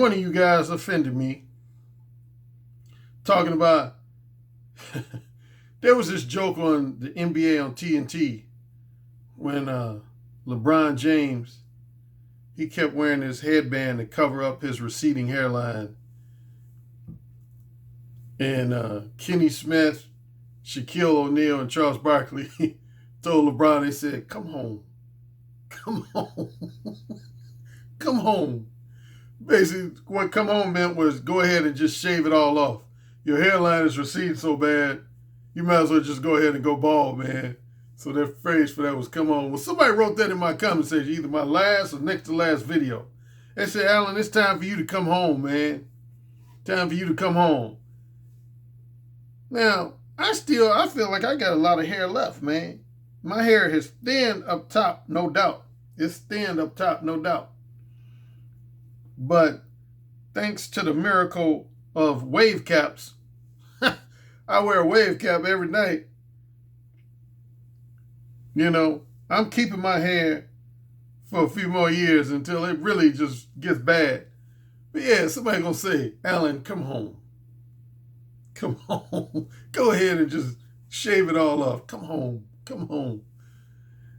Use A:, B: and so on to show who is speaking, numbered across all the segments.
A: one of you guys offended me talking about there was this joke on the NBA on TNT when LeBron James, he kept wearing his headband to cover up his receding hairline. And Kenny Smith, Shaquille O'Neal, and Charles Barkley told LeBron, they said, come home. Come home. Come home. Basically, what come home meant was go ahead and just shave it all off. Your hairline is receding so bad, you might as well just go ahead and go bald, man. So their phrase for that was come on. Well, somebody wrote that in my comment section, either my last or next to last video. They said, Alan, it's time for you to come home, man. Time for you to come home. Now, I feel like I got a lot of hair left, man. My hair is thin up top, no doubt. It's thin up top, no doubt. But thanks to the miracle of wave caps, I wear a wave cap every night. You know, I'm keeping my hair for a few more years until it really just gets bad. But yeah, somebody gonna say, Alan, come home. Come home. Go ahead and just shave it all off. Come home. Come home.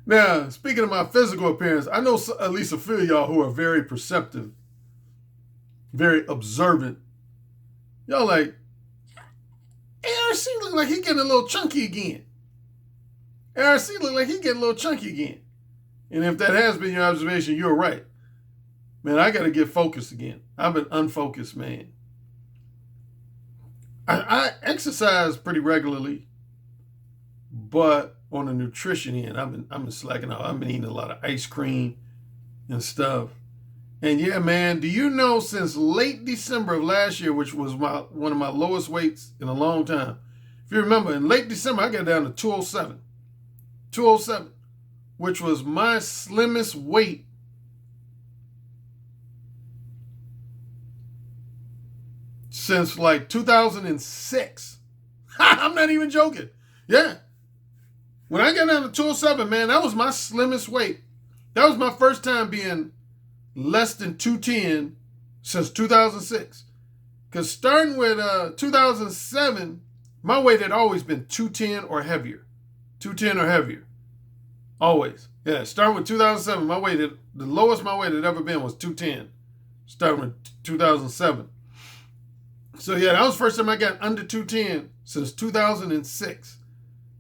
A: Now, speaking of my physical appearance, I know at least a few of y'all who are very perceptive, very observant. Y'all like, ARC look like he getting a little chunky again. ARC look like he getting a little chunky again. And if that has been your observation, you're right. Man, I got to get focused again. I've been unfocused, man. I exercise pretty regularly, but on the nutrition end, I've been slacking off. I've been eating a lot of ice cream and stuff. And yeah, man, do you know since late December of last year, which was one of my lowest weights in a long time. If you remember, in late December, I got down to 207. 207, which was my slimmest weight since like 2006. I'm not even joking. Yeah. When I got down to 207, man, that was my slimmest weight. That was my first time being less than 210 since 2006. Because starting with 2007, my weight had always been 210 or heavier. 210 or heavier. Always. Yeah, starting with 2007, the lowest my weight had ever been was 210. Starting with 2007. So yeah, that was the first time I got under 210 since 2006.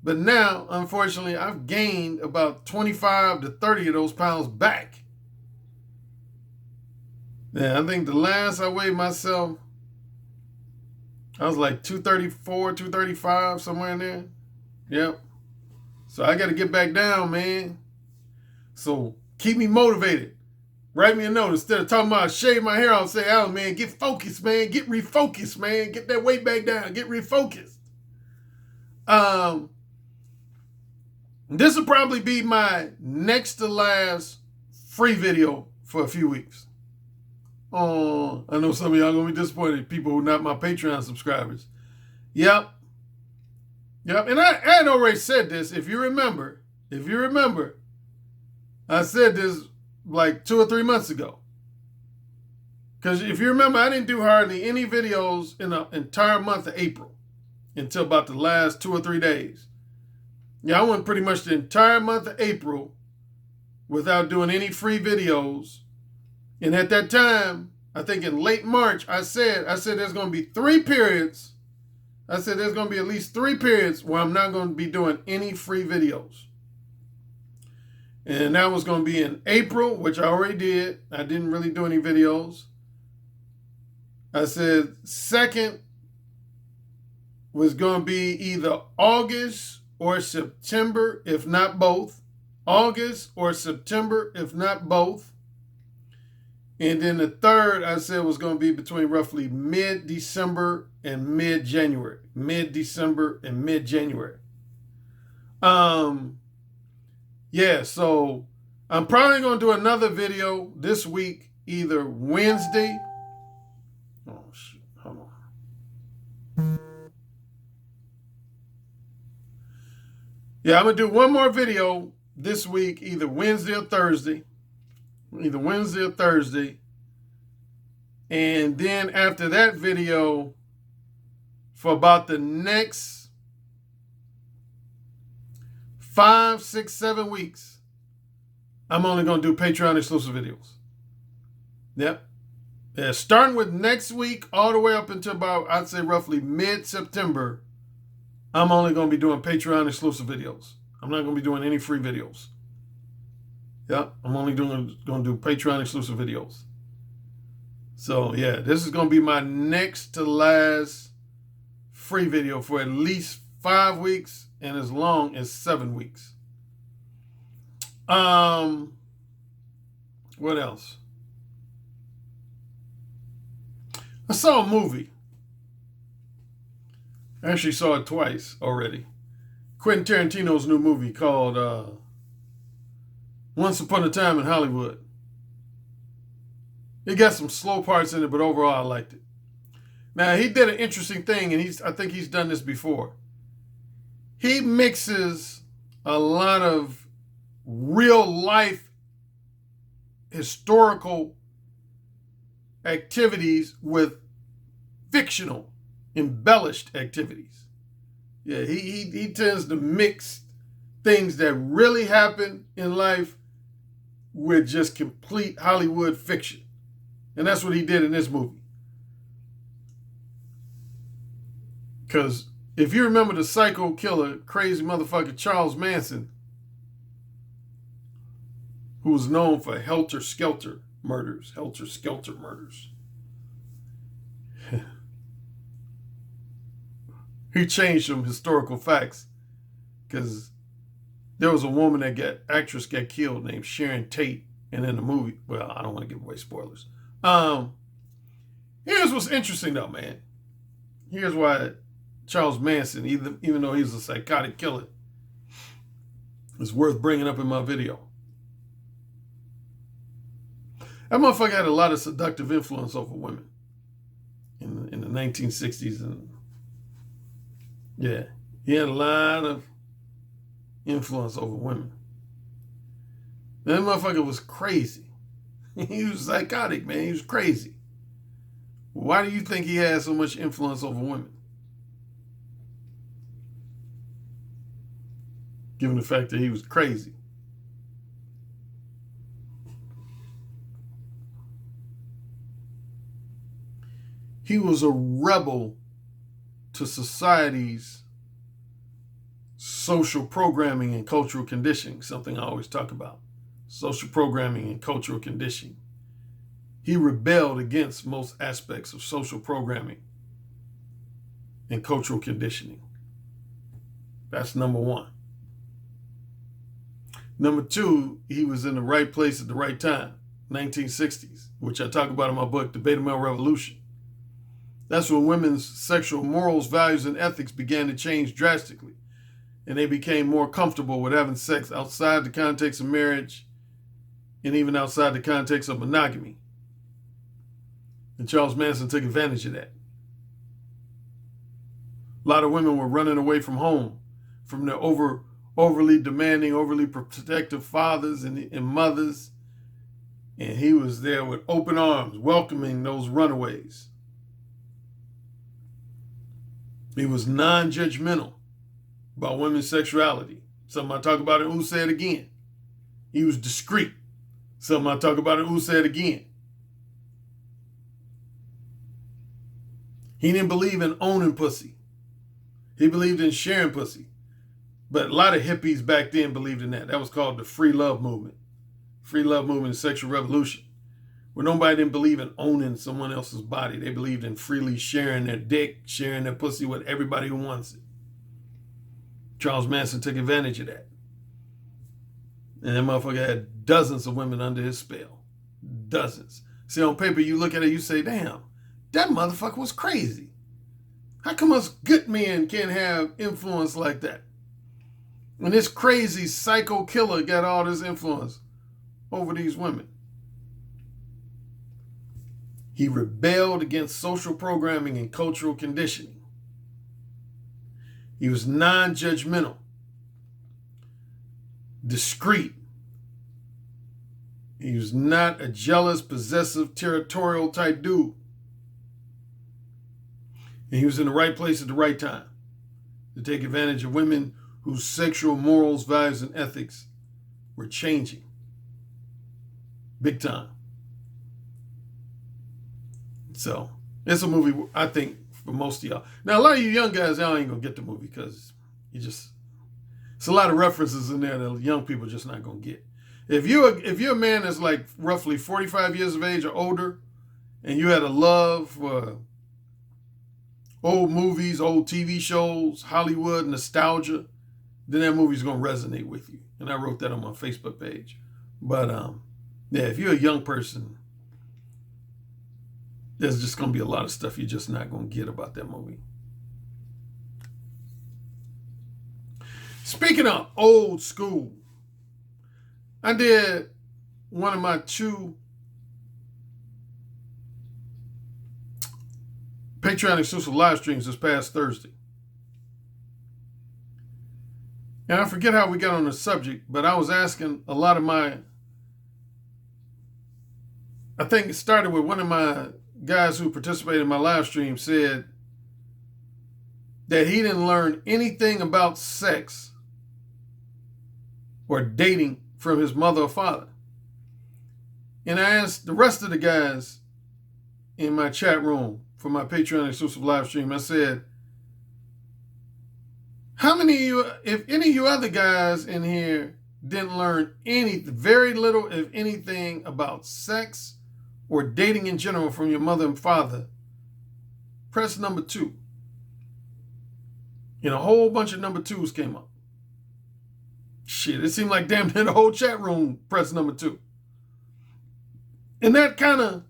A: But now, unfortunately, I've gained about 25 to 30 of those pounds back. Yeah, I think the last I weighed myself, I was like 234, 235, somewhere in there. Yep. So I got to get back down, man. So keep me motivated. Write me a note. Instead of talking about shave my hair, I'll say, Alan, man, get focused, man. Get refocused, man. Get that weight back down. Get refocused. This will probably be my next to last free video for a few weeks. Oh, I know some of y'all going to be disappointed. People who are not my Patreon subscribers. Yep. And I had already said this. If you remember, I said this like 2 or 3 months ago. Because if you remember, I didn't do hardly any videos in the entire month of April until about the last 2 or 3 days. Yeah, I went pretty much the entire month of April without doing any free videos. And at that time, I think in late March, I said there's going to be 3 periods. I said there's going to be at least 3 periods where I'm not going to be doing any free videos. And that was going to be in April, which I already did. I didn't really do any videos. I said second was going to be either August or September, if not both. August or September, if not both. And then the third, I said, was going to be between roughly mid-December and mid-January. Mid-December and mid-January. Yeah, so I'm probably going to do another video this week, either Wednesday. Oh, shit. Hold on. Yeah, I'm going to do one more video this week, either Wednesday or Thursday. And then after that video, for about the next 5, 6, 7 weeks, I'm only going to do Patreon exclusive videos. Yep. Yeah, starting with next week all the way up until about, I'd say roughly mid-September, I'm only going to be doing Patreon exclusive videos. I'm not going to be doing any free videos. Yep, I'm only going to do Patreon exclusive videos. So yeah, this is going to be my next to last free video for at least 5 weeks and as long as 7 weeks. What else? I saw a movie. I actually saw it twice already. Quentin Tarantino's new movie called Once Upon a Time in Hollywood. It got some slow parts in it, but overall I liked it. Now, he did an interesting thing, and I think he's done this before. He mixes a lot of real life historical activities with fictional, embellished activities. Yeah, he tends to mix things that really happen in life with just complete Hollywood fiction. And that's what he did in this movie. Because if you remember the psycho killer, crazy motherfucker Charles Manson, who was known for helter-skelter murders. He changed some historical facts because there was a woman actress got killed named Sharon Tate, and in the movie, well, I don't want to give away spoilers. Here's what's interesting though, man. Here's why Charles Manson, even though he's a psychotic killer, is worth bringing up in my video. That motherfucker had a lot of seductive influence over women in the 1960s. And yeah, he had a lot of influence over women. That motherfucker was crazy. He was psychotic, man. He was crazy. Why do you think he had so much influence over women? Given the fact that he was crazy. He was a rebel to society's social programming and cultural conditioning, something I always talk about. Social programming and cultural conditioning. He rebelled against most aspects of social programming and cultural conditioning. That's number one. Number two, he was in the right place at the right time, 1960s, which I talk about in my book, The Beta Male Revolution. That's when women's sexual morals, values, and ethics began to change drastically, and they became more comfortable with having sex outside the context of marriage and even outside the context of monogamy. And Charles Manson took advantage of that. A lot of women were running away from home, from their overly demanding, overly protective fathers and mothers. And he was there with open arms, welcoming those runaways. He was non-judgmental about women's sexuality. Something I talk about in Who Said Again. He was discreet. Something I talk about in Who Said Again. He didn't believe in owning pussy. He believed in sharing pussy. But a lot of hippies back then believed in that. That was called the free love movement. Free love movement and sexual revolution. Where nobody didn't believe in owning someone else's body. They believed in freely sharing their dick, sharing their pussy with everybody who wants it. Charles Manson took advantage of that. And that motherfucker had dozens of women under his spell. Dozens. See, on paper, you look at it, you say, damn, that motherfucker was crazy. How come us good men can't have influence like that? When this crazy psycho killer got all this influence over these women. He rebelled against social programming and cultural conditioning. He was non-judgmental, discreet. He was not a jealous, possessive, territorial type dude. And he was in the right place at the right time to take advantage of women whose sexual morals, values, and ethics were changing. Big time. So, it's a movie, I think, for most of y'all. Now, a lot of you young guys, y'all ain't going to get the movie because it's a lot of references in there that young people just not going to get. If you're a man that's like roughly 45 years of age or older, and you had a love for old movies, old TV shows, Hollywood, nostalgia, then that movie's going to resonate with you. And I wrote that on my Facebook page. But, yeah, if you're a young person, there's just going to be a lot of stuff you're just not going to get about that movie. Speaking of old school, I did one of my 2 Patreon exclusive live streams this past Thursday. And I forget how we got on the subject, but I was asking a lot of I think it started with one of my guys who participated in my live stream said that he didn't learn anything about sex or dating from his mother or father. And I asked the rest of the guys in my chat room for my Patreon exclusive live stream, I said, how many of you, if any of you other guys in here didn't learn very little, if anything, about sex or dating in general from your mother and father, press number 2. And a whole bunch of number 2s came up. Shit, it seemed like damn near the whole chat room pressed number 2. And that kind of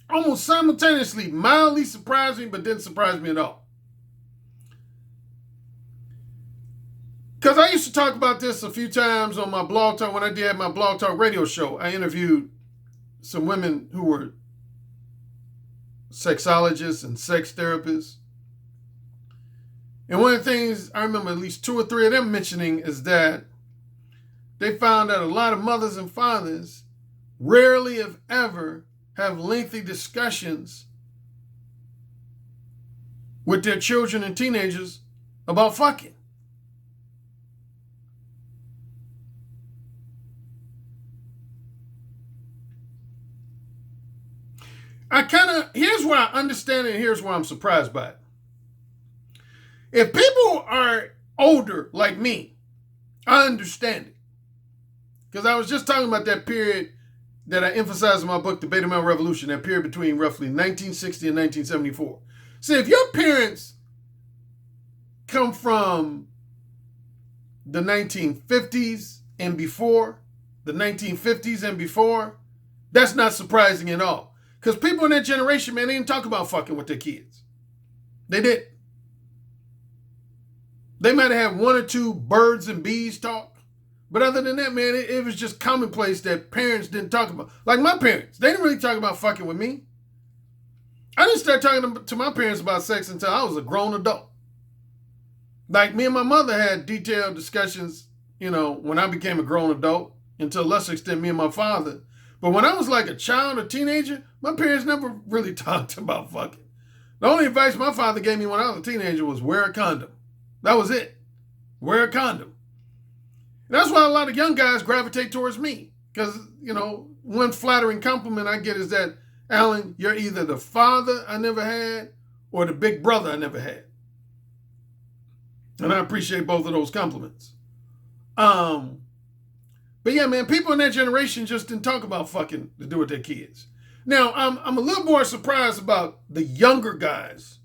A: almost simultaneously mildly surprised me, but didn't surprise me at all. Because I used to talk about this a few times on my blog talk. When I did my blog talk radio show, I interviewed some women who were sexologists and sex therapists. And one of the things I remember at least 2 or 3 of them mentioning is that they found that a lot of mothers and fathers rarely, if ever, have lengthy discussions with their children and teenagers about fucking. Here's where I understand it and here's where I'm surprised by it. If people are older like me, I understand it. Because I was just talking about that period that I emphasized in my book, The Beta Male Revolution, that period between roughly 1960 and 1974. See, if your parents come from the 1950s and before, that's not surprising at all. Because people in that generation, man, they didn't talk about fucking with their kids. They didn't. They might have had 1 or 2 birds and bees talk. But other than that, man, it was just commonplace that parents didn't talk about. Like my parents, they didn't really talk about fucking with me. I didn't start talking to my parents about sex until I was a grown adult. Like me and my mother had detailed discussions, when I became a grown adult, and to a lesser extent, me and my father. But when I was like a child or teenager, my parents never really talked about fucking. The only advice my father gave me when I was a teenager was wear a condom. That was it. Wear a condom. And that's why a lot of young guys gravitate towards me. Because, one flattering compliment I get is that, Alan, you're either the father I never had or the big brother I never had. And I appreciate both of those compliments. But yeah, man, people in that generation just didn't talk about fucking to do with their kids. Now, I'm a little more surprised about the younger guys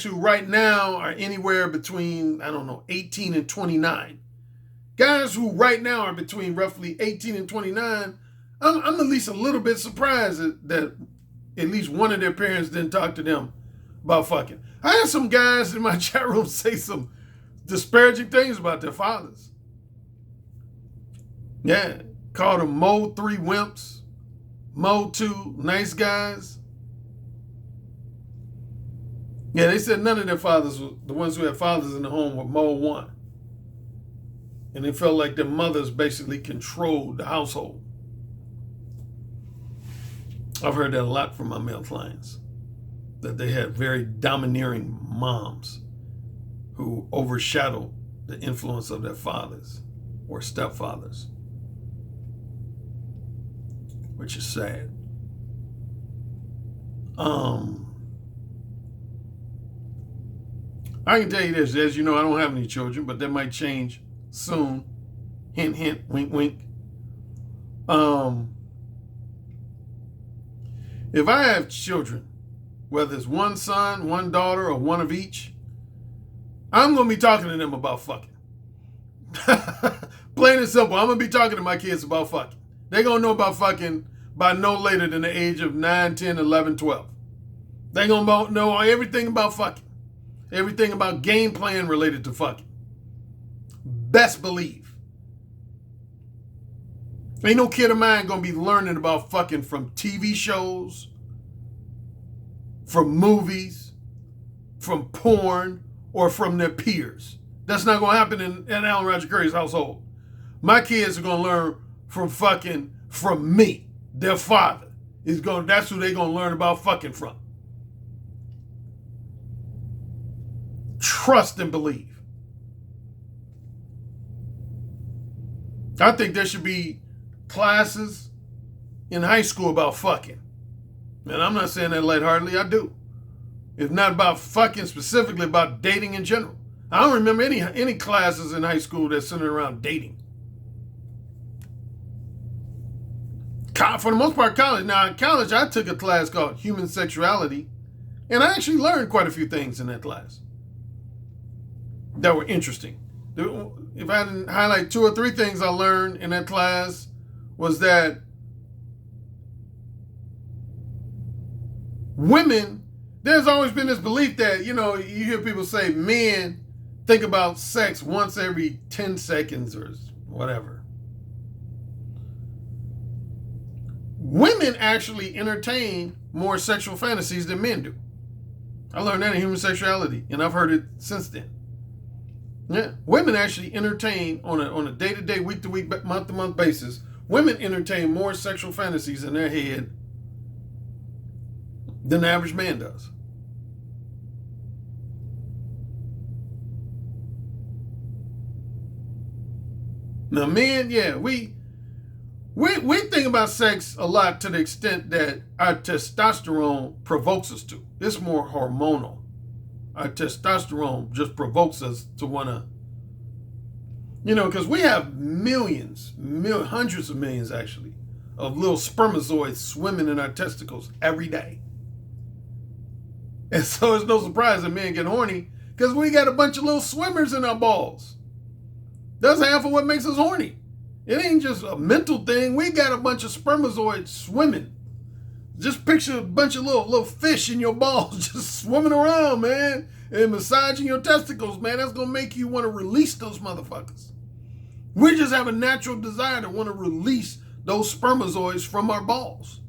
A: who right now are anywhere between, 18 and 29. Guys who right now are between roughly 18 and 29, I'm at least a little bit surprised that at least one of their parents didn't talk to them about fucking. I had some guys in my chat room say some disparaging things about their fathers. Yeah, called them Mode 3 wimps, Mode 2 nice guys. Yeah, they said none of their fathers, the ones who had fathers in the home, were Mode 1. And they felt like their mothers basically controlled the household. I've heard that a lot from my male clients, that they had very domineering moms who overshadowed the influence of their fathers or stepfathers, which is sad. I can tell you this, as you know, I don't have any children, but that might change soon. Hint, hint, wink, wink. If I have children, whether it's one son, one daughter, or one of each, I'm going to be talking to them about fucking. Plain and simple. I'm going to be talking to my kids about fucking. They're going to know about fucking by no later than the age of 9, 10, 11, 12. They're going to know everything about fucking. Everything about game plan related to fucking. Best believe. Ain't no kid of mine going to be learning about fucking from TV shows, from movies, from porn, or from their peers. That's not going to happen in Alan Roger Currie's household. My kids are going to learn from fucking from me. Their father that's who they're going to learn about fucking from. Trust and believe. I think there should be classes in high school about fucking. And I'm not saying that lightheartedly, I do. If not about fucking, specifically about dating in general. I don't remember any classes in high school that centered around dating. For the most part, college. Now, in college, I took a class called Human Sexuality, and I actually learned quite a few things in that class that were interesting. If I had to highlight 2 or 3 things I learned in that class, was that women, there's always been this belief that, you hear people say men think about sex once every 10 seconds or whatever. Women actually entertain more sexual fantasies than men do. I learned that in Human Sexuality, and I've heard it since then. Yeah, women actually entertain on a day-to-day, week-to-week, month-to-month basis. Women entertain more sexual fantasies in their head than the average man does. Now, men, yeah, we think about sex a lot to the extent that our testosterone provokes us to. It's more hormonal. Our testosterone just provokes us to want to, because we have millions, hundreds of millions actually, of little spermatozoids swimming in our testicles every day. And so it's no surprise that men get horny, because we got a bunch of little swimmers in our balls. That's half of what makes us horny. It ain't just a mental thing. We got a bunch of spermatozoids swimming. Just picture a bunch of little fish in your balls just swimming around, man, and massaging your testicles, man. That's going to make you want to release those motherfuckers. We just have a natural desire to want to release those spermatozoids from our balls.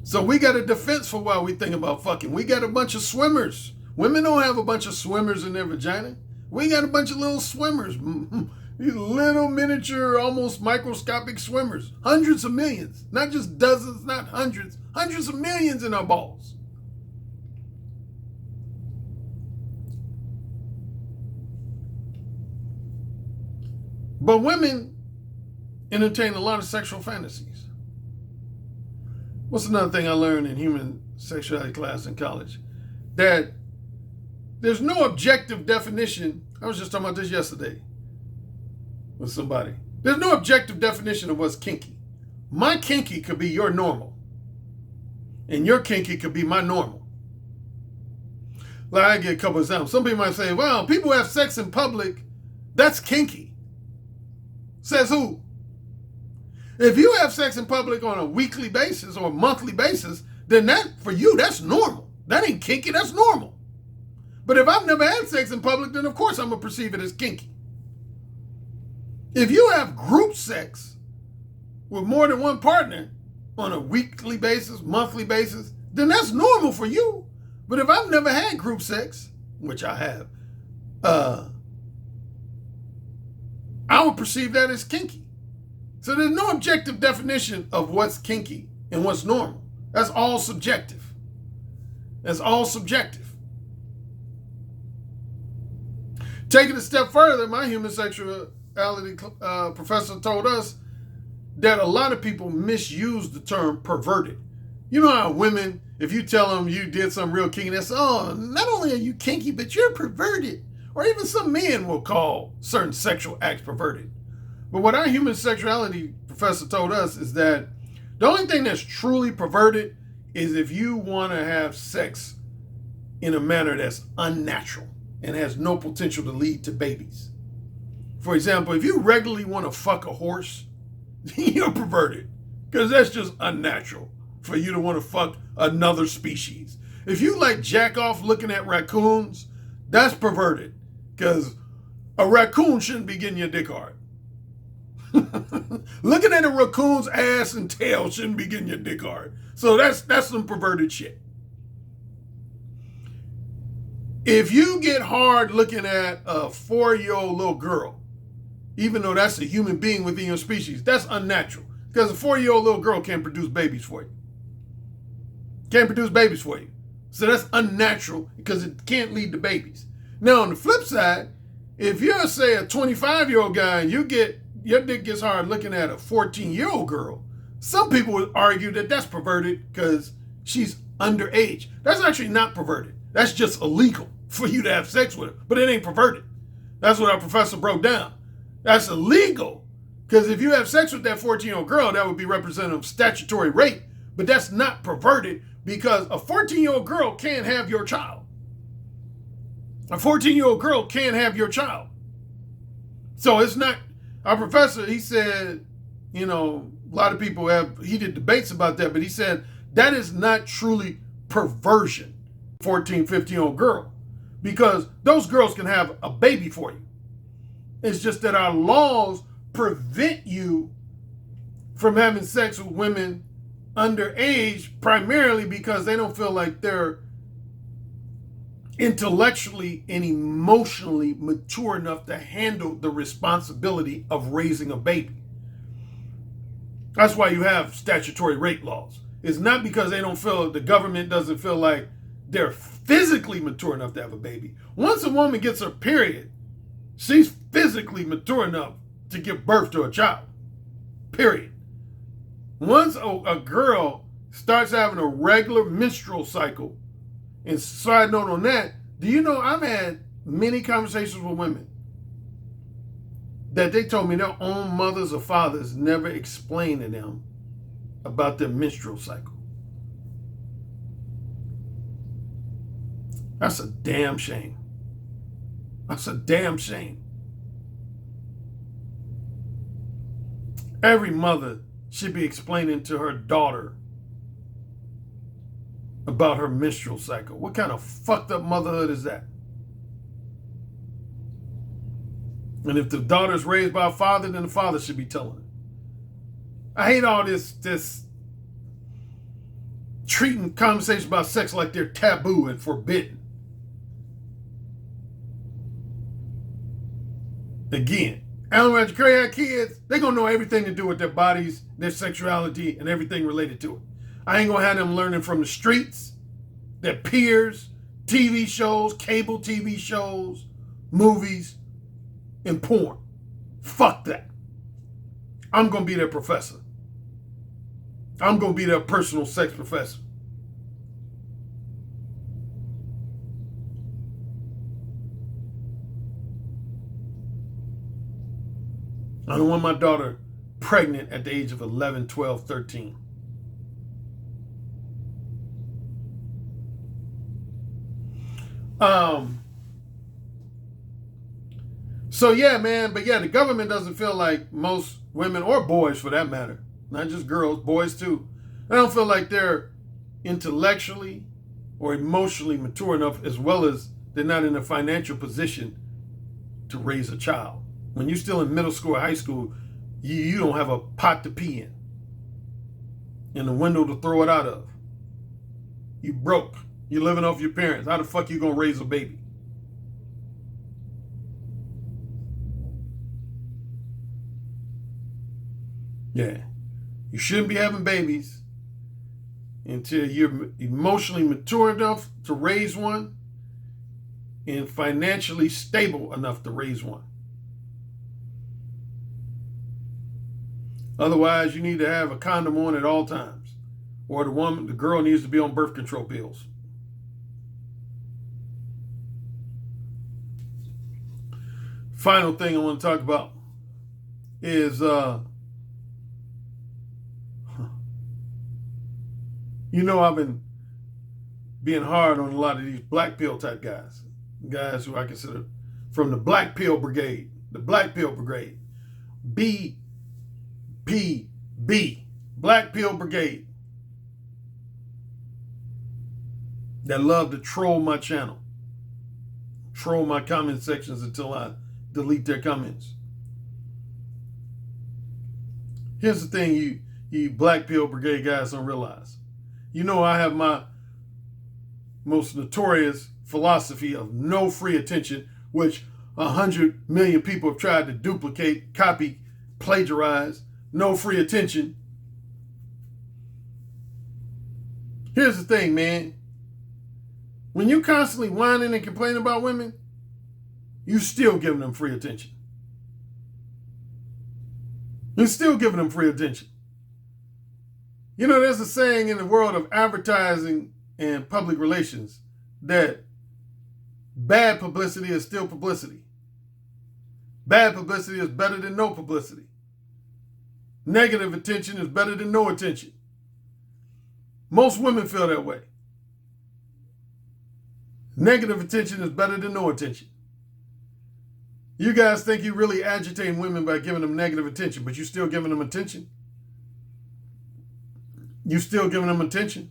A: So we got a defense for why we think about fucking. We got a bunch of swimmers. Women don't have a bunch of swimmers in their vagina. We got a bunch of little swimmers. These little miniature, almost microscopic swimmers. Hundreds of millions. Not just dozens, not hundreds. Hundreds of millions in our balls. But women entertain a lot of sexual fantasies. What's another thing I learned in human sexuality class in college? That there's no objective definition. I was just talking about this yesterday with somebody. There's no objective definition of what's kinky. My kinky could be your normal. And your kinky could be my normal. Like, I get a couple of examples. Some people might say, well, people have sex in public, that's kinky. Says who? If you have sex in public on a weekly basis or a monthly basis, then that, for you, that's normal. That ain't kinky, that's normal. But if I've never had sex in public, then of course I'm going to perceive it as kinky. If you have group sex with more than one partner on a weekly basis, monthly basis, then that's normal for you. But if I've never had group sex, which I have, I would perceive that as kinky. So there's no objective definition of what's kinky and what's normal. That's all subjective. That's all subjective. Taking a step further, my human sexuality professor told us that a lot of people misuse the term perverted. You know how women, if you tell them you did something real kinky, they say, oh, not only are you kinky, but you're perverted. Or even some men will call certain sexual acts perverted. But what our human sexuality professor told us is that the only thing that's truly perverted is if you want to have sex in a manner that's unnatural and has no potential to lead to babies. For example, if you regularly want to fuck a horse, you're perverted, because that's just unnatural for you to want to fuck another species. If you like jack off looking at raccoons, that's perverted, because a raccoon shouldn't be getting your dick hard. Looking at a raccoon's ass and tail shouldn't be getting your dick hard. So that's some perverted shit. If you get hard looking at a 4-year-old little girl, even though that's a human being within your species, that's unnatural. Because a 4-year-old little girl can't produce babies for you. Can't produce babies for you. So that's unnatural because it can't lead to babies. Now, on the flip side, if you're, say, a 25-year-old guy and your dick gets hard looking at a 14-year-old girl, some people would argue that that's perverted because she's underage. That's actually not perverted. That's just illegal for you to have sex with her, but it ain't perverted. That's what our professor broke down. That's illegal because if you have sex with that 14-year-old girl, that would be representative of statutory rape, but that's not perverted because a 14-year-old girl can't have your child. A 14-year-old girl can't have your child. So it's not, our professor, he said, you know, a lot of people have heated debates about that, but he said that is not truly perversion, 14, 15-year-old girl, because those girls can have a baby for you. It's just that our laws prevent you from having sex with women underage, primarily because they don't feel like they're intellectually and emotionally mature enough to handle the responsibility of raising a baby. That's why you have statutory rape laws. It's not because they don't feel, the government doesn't feel like they're physically mature enough to have a baby. Once a woman gets her period, she's physically mature enough to give birth to a child. Period. Once a girl starts having a regular menstrual cycle, and side note on that, do you know I've had many conversations with women that they told me their own mothers or fathers never explained to them about their menstrual cycle. That's a damn shame. That's a damn shame. Every mother should be explaining to her daughter about her menstrual cycle. What kind of fucked up motherhood is that? And if the daughter's raised by a father, then the father should be telling her. I hate all this treating conversations about sex like they're taboo and forbidden. Again, Alan Roger Currie had kids, they're going to know everything to do with their bodies, their sexuality, and everything related to it. I ain't going to have them learning from the streets, their peers, TV shows, cable TV shows, movies, and porn. Fuck that. I'm going to be their professor. I'm going to be their personal sex professor. I don't want my daughter pregnant at the age of 11, 12, 13. So yeah, man, but yeah, the government doesn't feel like most women or boys for that matter, not just girls, boys too. They don't feel like they're intellectually or emotionally mature enough, as well as they're not in a financial position to raise a child. When you're still in middle school or high school, you don't have a pot to pee in and a window to throw it out of. You broke. You're living off your parents. How the fuck you gonna raise a baby? Yeah. You shouldn't be having babies until you're emotionally mature enough to raise one and financially stable enough to raise one. Otherwise, you need to have a condom on at all times, or the girl needs to be on birth control pills. Final thing I want to talk about is, I've been being hard on a lot of these black pill type guys who I consider from the black pill brigade, BPB, Black Pill Brigade, that love to troll my channel, troll my comment sections until I delete their comments. Here's the thing you Black Pill Brigade guys don't realize. I have my most notorious philosophy of no free attention, which 100 million people have tried to duplicate, copy, plagiarize. No free attention. Here's the thing, man. When you constantly whining and complaining about women, you still giving them free attention. You're still giving them free attention. There's a saying in the world of advertising and public relations that bad publicity is still publicity. Bad publicity is better than no publicity. Negative attention is better than no attention. Most women feel that way. Negative attention is better than no attention. You guys think you're really agitating women by giving them negative attention, but you're still giving them attention. You still giving them attention.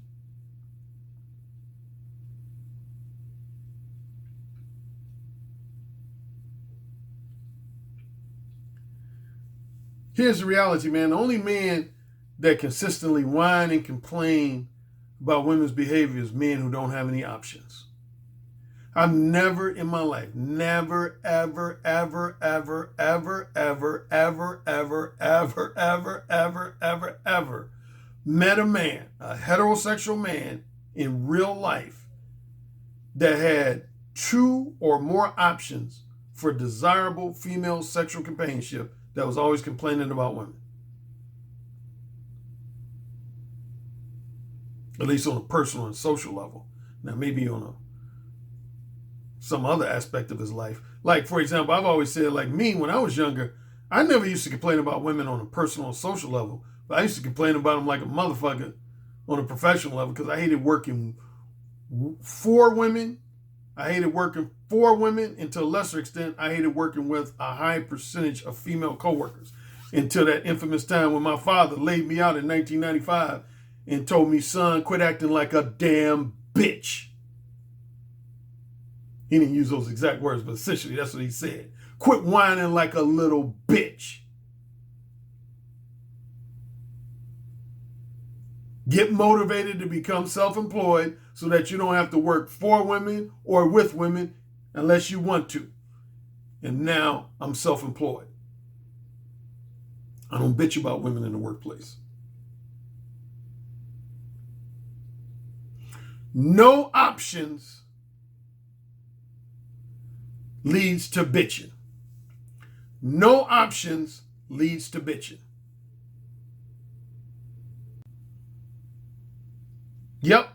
A: Here's the reality, man. The only man that consistently whine and complain about women's behavior is men who don't have any options. I've never in my life, never, ever, ever, ever, ever, ever, ever, ever, ever, ever, ever, ever, ever met a man, a heterosexual man in real life that had 2 or more options for desirable female sexual companionship that was always complaining about women. At least on a personal and social level. Now, maybe on some other aspect of his life. Like, for example, I've always said, like me, when I was younger, I never used to complain about women on a personal and social level, but I used to complain about them like a motherfucker on a professional level because I hated working for women. I hated working for women, and to a lesser extent, I hated working with a high percentage of female coworkers. Until that infamous time when my father laid me out in 1995 and told me, son, quit acting like a damn bitch. He didn't use those exact words, but essentially that's what he said. Quit whining like a little bitch. Get motivated to become self-employed so that you don't have to work for women or with women unless you want to. And now I'm self-employed. I don't bitch about women in the workplace. No options leads to bitching. No options leads to bitching. Yep.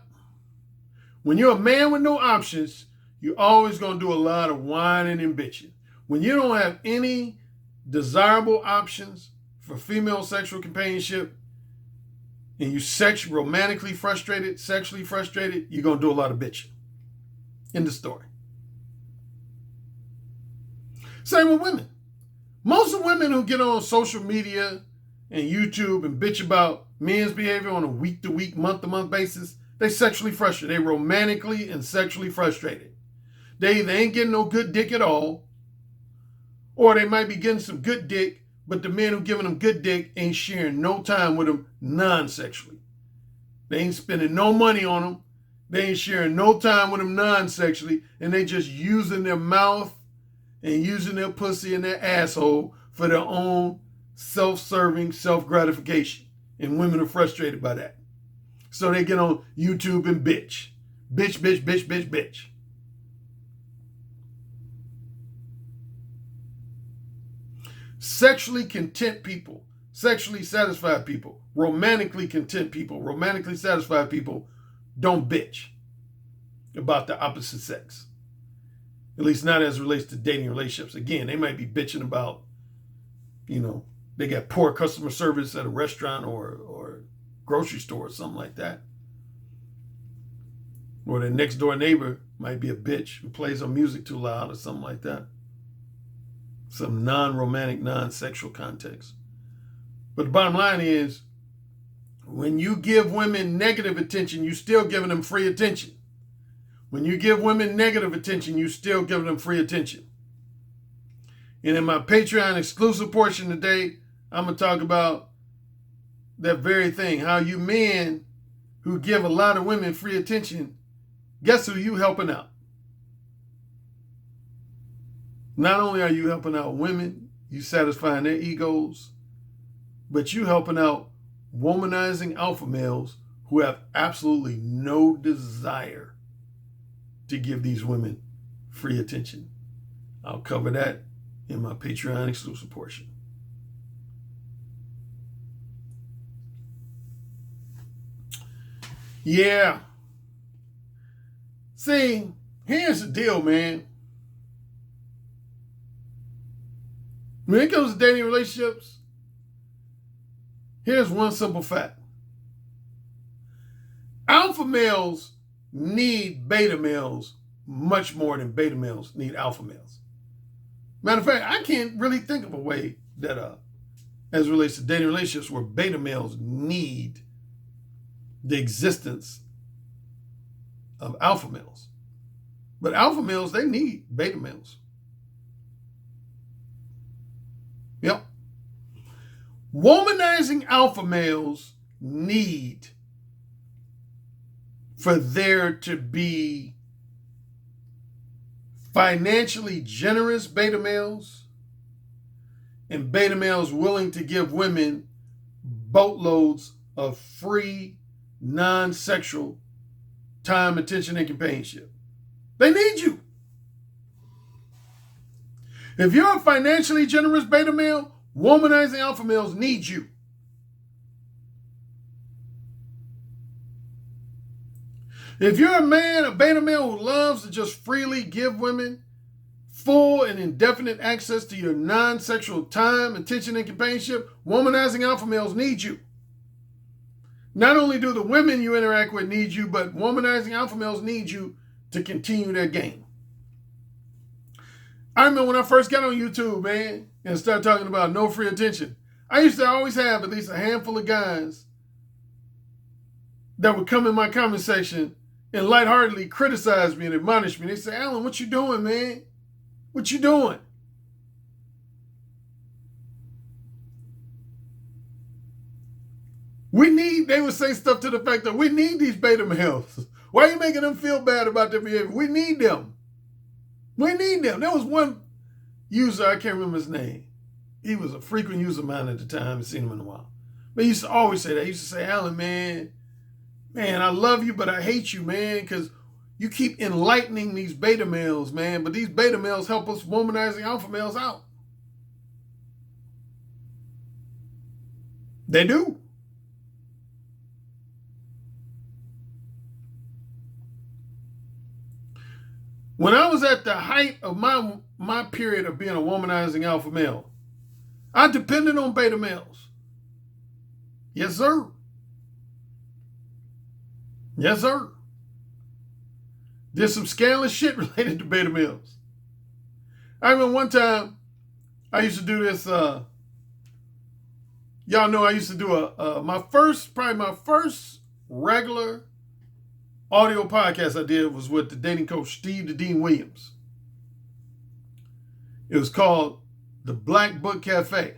A: When you're a man with no options, you're always going to do a lot of whining and bitching. When you don't have any desirable options for female sexual companionship, and you're romantically frustrated, sexually frustrated, you're going to do a lot of bitching. End of story. Same with women. Most of women who get on social media and YouTube and bitch about men's behavior on a week-to-week, month-to-month basis, they sexually frustrated. They romantically and sexually frustrated. They either ain't getting no good dick at all, or they might be getting some good dick, but the men who giving them good dick ain't sharing no time with them non-sexually. They ain't spending no money on them. They ain't sharing no time with them non-sexually, and they just using their mouth and using their pussy and their asshole for their own self-serving self-gratification. And women are frustrated by that. So they get on YouTube and bitch. Bitch, bitch, bitch, bitch, bitch. Sexually content people, sexually satisfied people, romantically content people, romantically satisfied people don't bitch about the opposite sex. At least not as it relates to dating relationships. Again, they might be bitching about, they got poor customer service at a restaurant or grocery store or something like that. Or their next door neighbor might be a bitch who plays her music too loud or something like that. Some non-romantic, non-sexual context. But the bottom line is, when you give women negative attention, you're still giving them free attention. When you give women negative attention, you're still giving them free attention. And in my Patreon exclusive portion today, I'm going to talk about that very thing. How you men who give a lot of women free attention, guess who you helping out? Not only are you helping out women, you satisfying their egos, but you helping out womanizing alpha males who have absolutely no desire to give these women free attention. I'll cover that in my Patreon exclusive portion. Yeah. See, here's the deal, man. When it comes to dating relationships, here's one simple fact. Alpha males need beta males much more than beta males need alpha males. Matter of fact, I can't really think of a way that, as it relates to dating relationships, where beta males need the existence of alpha males. But alpha males, they need beta males. Yep. Womanizing alpha males need for there to be financially generous beta males and beta males willing to give women boatloads of free, non-sexual time, attention, and companionship. They need you. If you're a financially generous beta male, womanizing alpha males need you. If you're a man, a beta male who loves to just freely give women full and indefinite access to your non-sexual time, attention, and companionship, womanizing alpha males need you. Not only do the women you interact with need you, but womanizing alpha males need you to continue their game. I remember when I first got on YouTube, man, and started talking about no free attention. I used to always have at least a handful of guys that would come in my comment section and lightheartedly criticize me and admonish me. They say, Alan, what you doing, man? What you doing? They would say stuff to the fact that we need these beta males. Why are you making them feel bad about their behavior? We need them. We need them. There was one user, I can't remember his name. He was a frequent user of mine at the time. I haven't seen him in a while. But he used to always say that. He used to say, Alan, man, I love you, but I hate you, man, because you keep enlightening these beta males, man. But these beta males help us womanizing alpha males out. They do. When I was at the height of my period of being a womanizing alpha male, I depended on beta males. Yes, sir. Yes, sir. Did some scandalous shit related to beta males. I remember one time I used to do this. Y'all know I used to do my first regular audio podcast I did was with the dating coach Steve the Dean Williams. It was called The Black Book Cafe.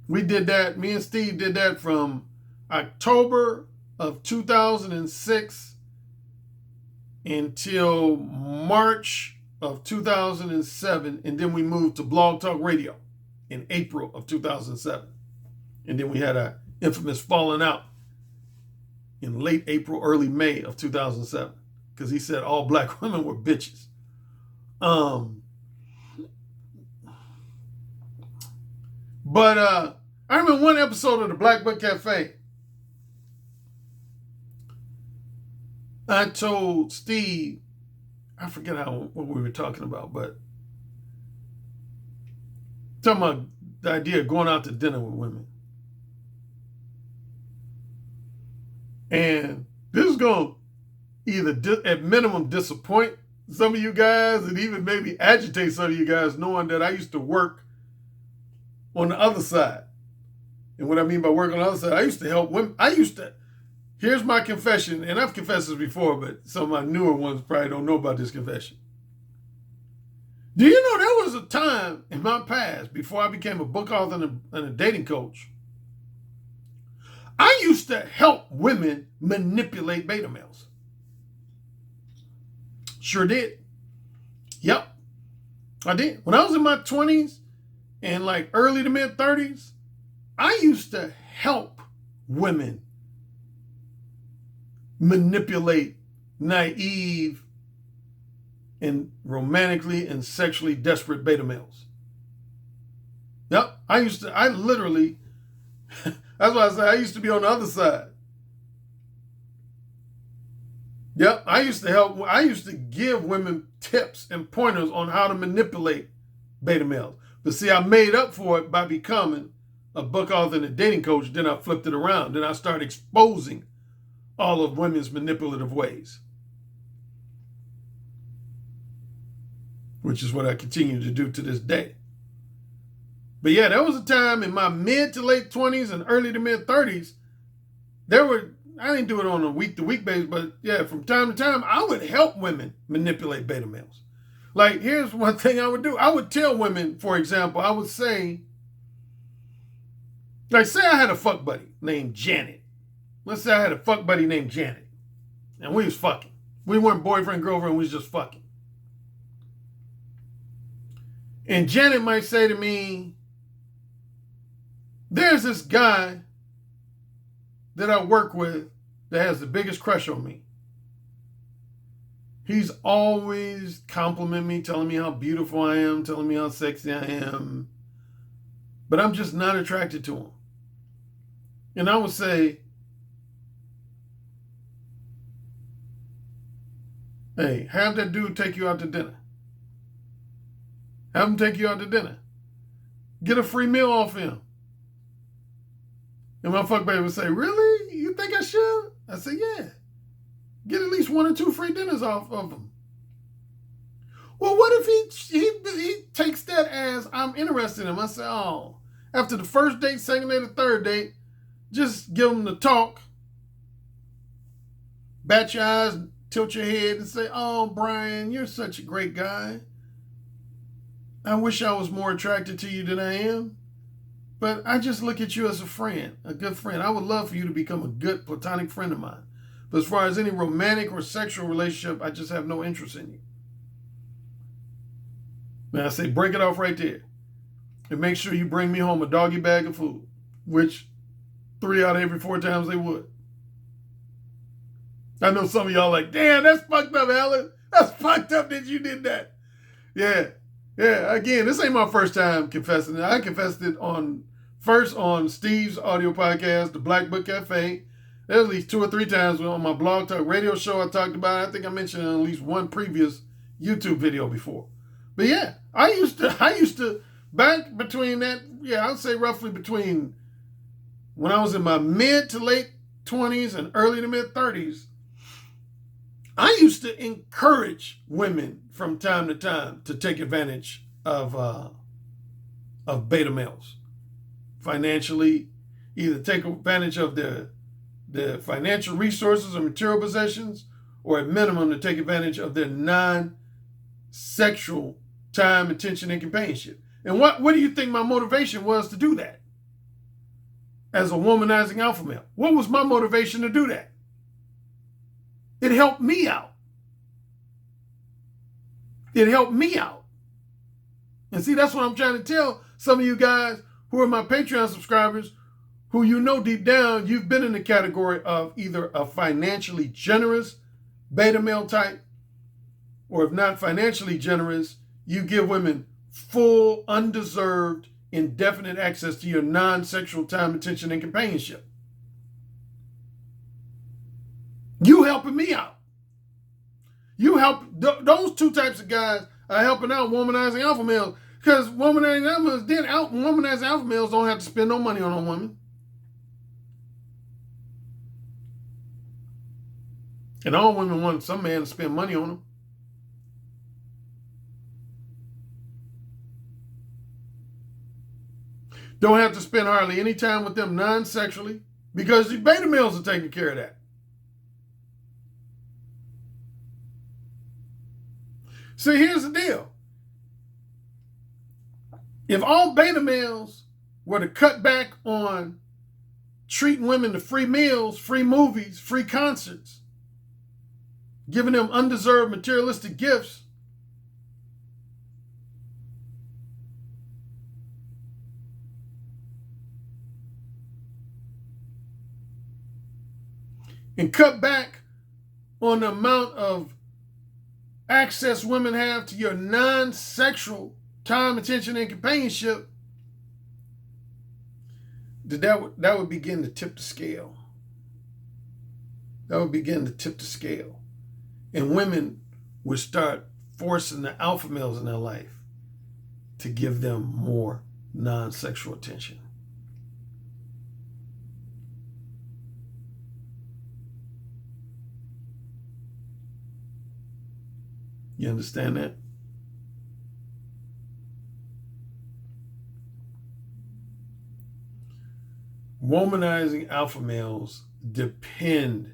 A: We did that, me and Steve did that from October of 2006 until March of 2007, and then we moved to Blog Talk Radio. in April of 2007. And then we had an infamous falling out in late April, early May of 2007, because he said all black women were bitches. But I remember one episode of the Black Book Cafe. I told Steve, I forget what we were talking about, but talking about the idea of going out to dinner with women. And this is going to either at minimum disappoint some of you guys and even maybe agitate some of you guys, knowing that I used to work on the other side. And what I mean by work on the other side, I used to help women. Here's my confession, and I've confessed this before, but some of my newer ones probably don't know about this confession. Do you know there was a time in my past, before I became a book author and a dating coach, I used to help women manipulate beta males. Sure did. Yep, I did. When I was in my 20s and like early to mid 30s, I used to help women manipulate naive and romantically and sexually desperate beta males. Yep, I literally, that's why I say I used to be on the other side. Yep, I used to give women tips and pointers on how to manipulate beta males. But see, I made up for it by becoming a book author and a dating coach. Then I flipped it around. Then I started exposing all of women's manipulative ways, which is what I continue to do to this day. But yeah, there was a time in my mid to late 20s and early to mid 30s, I didn't do it on a week-to-week basis, but yeah, from time to time, I would help women manipulate beta males. Like, here's one thing I would do. I would tell women, for example, I would say, like, say I had a fuck buddy named Janet. Let's say I had a fuck buddy named Janet, and we was fucking. We weren't boyfriend, girlfriend, we was just fucking. And Janet might say to me, there's this guy that I work with that has the biggest crush on me. He's always complimenting me, telling me how beautiful I am, telling me how sexy I am, but I'm just not attracted to him. And I would say, hey, have that dude take you out to dinner. Have him take you out to dinner. Get a free meal off him. And my fuck baby would say, really? You think I should? I said, yeah. Get at least 1 or 2 free dinners off of him. Well, what if he takes that as I'm interested in him? I said, oh, after the first date, second date, or third date, just give him the talk. Bat your eyes, tilt your head, and say, oh, Brian, you're such a great guy. I wish I was more attracted to you than I am. But I just look at you as a friend, a good friend. I would love for you to become a good platonic friend of mine. But as far as any romantic or sexual relationship, I just have no interest in you. Now I say, break it off right there. And make sure you bring me home a doggy bag of food, which 3 out of every 4 times they would. I know some of y'all like, damn, that's fucked up, Alan. That's fucked up that you did that. Yeah. Yeah, again, this ain't my first time confessing it. I confessed it first on Steve's audio podcast, The Black Book Cafe. There's at least 2 or 3 times on my blog talk radio show I talked about it. I think I mentioned it in at least one previous YouTube video before. But yeah, I used to back between that, yeah, I'd say roughly between when I was in my mid to late 20s and early to mid 30s, I used to encourage women from time to time to take advantage of beta males. Financially, either take advantage of their financial resources or material possessions, or at minimum to take advantage of their non-sexual time, attention, and companionship. And what do you think my motivation was to do that? As a womanizing alpha male, what was my motivation to do that? It helped me out. It helped me out. And see, that's what I'm trying to tell some of you guys who are my Patreon subscribers, who you know deep down you've been in the category of either a financially generous beta male type, or if not financially generous, you give women full, undeserved, indefinite access to your non-sexual time, attention, and companionship. You helping me out. You help those two types of guys are helping out womanizing alpha males, because womanizing alpha males don't have to spend no money on a woman. And all women want some man to spend money on them. Don't have to spend hardly any time with them non-sexually, because the beta males are taking care of that. See, here's the deal. If all beta males were to cut back on treating women to free meals, free movies, free concerts, giving them undeserved materialistic gifts, and cut back on the amount of access women have to your non-sexual time, attention, and companionship, that would begin to tip the scale. That would begin to tip the scale. And women would start forcing the alpha males in their life to give them more non-sexual attention. You understand that? Womanizing alpha males depend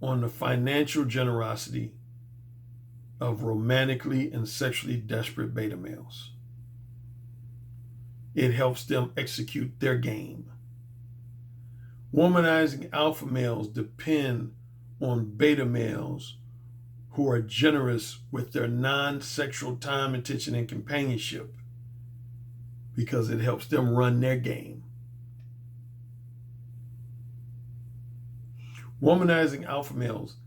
A: on the financial generosity of romantically and sexually desperate beta males. It helps them execute their game. Womanizing alpha males depend on beta males who are generous with their non-sexual time, attention, and companionship, because it helps them run their game. Womanizing alpha males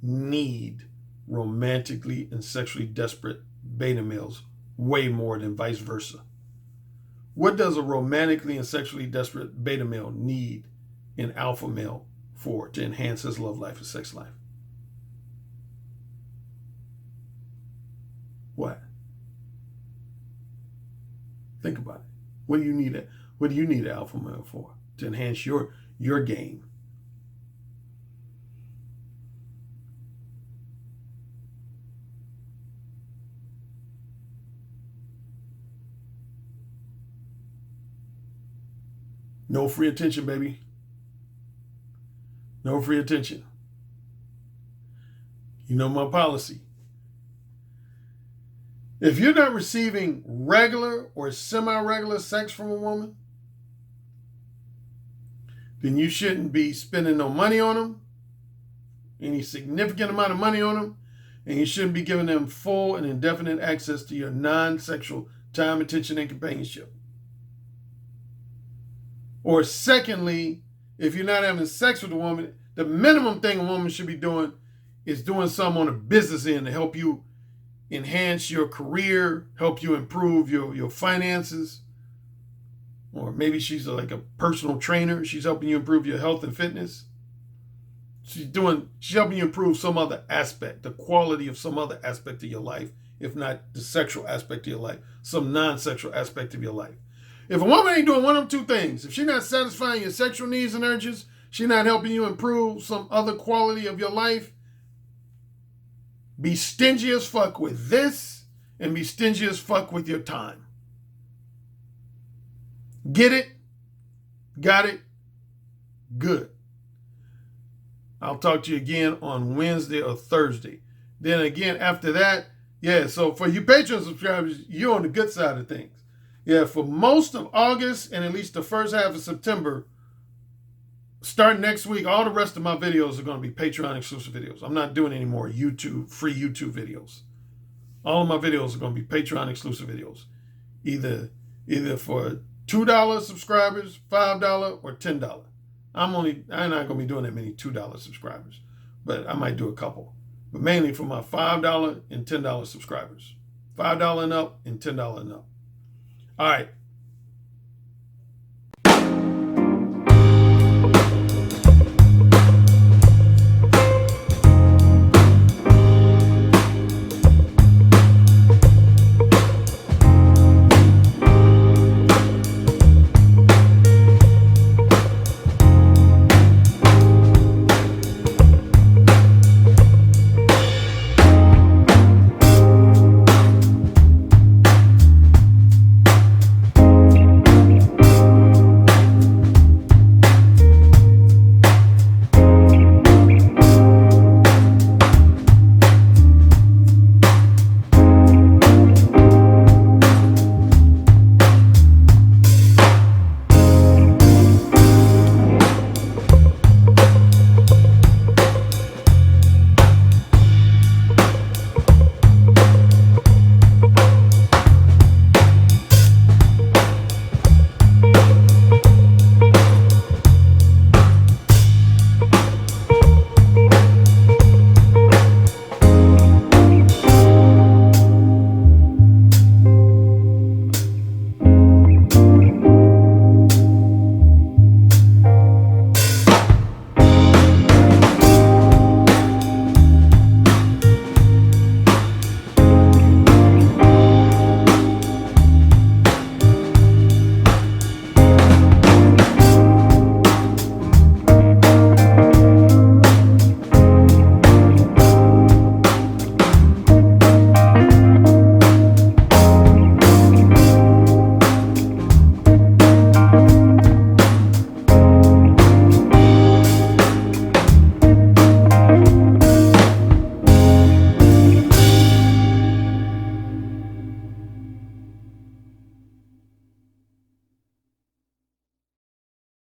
A: need romantically and sexually desperate beta males way more than vice versa. What does a romantically and sexually desperate beta male need an alpha male for to enhance his love life and sex life? What? Think about it. What do you need an alpha male for to enhance your game? No free attention, baby. No free attention. You know my policy. If you're not receiving regular or semi-regular sex from a woman, then you shouldn't be spending no money on them, any significant amount of money on them, and you shouldn't be giving them full and indefinite access to your non-sexual time, attention, and companionship. Or secondly, if you're not having sex with a woman, the minimum thing a woman should be doing is doing something on a business end to help you enhance your career, help you improve your finances. Or maybe she's like a personal trainer. She's helping you improve your health and fitness. She's helping you improve some other aspect, the quality of some other aspect of your life, if not the sexual aspect of your life, some non-sexual aspect of your life. If a woman ain't doing one of them two things, if she's not satisfying your sexual needs and urges, she's not helping you improve some other quality of your life, be stingy as fuck with this and be stingy as fuck with your time. Get it? Got it? Good. I'll talk to you again on Wednesday or Thursday. Then again, after that, so for you Patreon subscribers, you're on the good side of things. For most of August and at least the first half of September, starting next week, all the rest of my videos are going to be Patreon exclusive videos. I'm not doing any more free YouTube videos. All of my videos are going to be Patreon exclusive videos. either for $2 subscribers, $5, or $10. I'm not gonna be doing that many $2 subscribers, but I might do a couple. But mainly for my $5 and $10 subscribers. $5 and up and $10 and up. All right.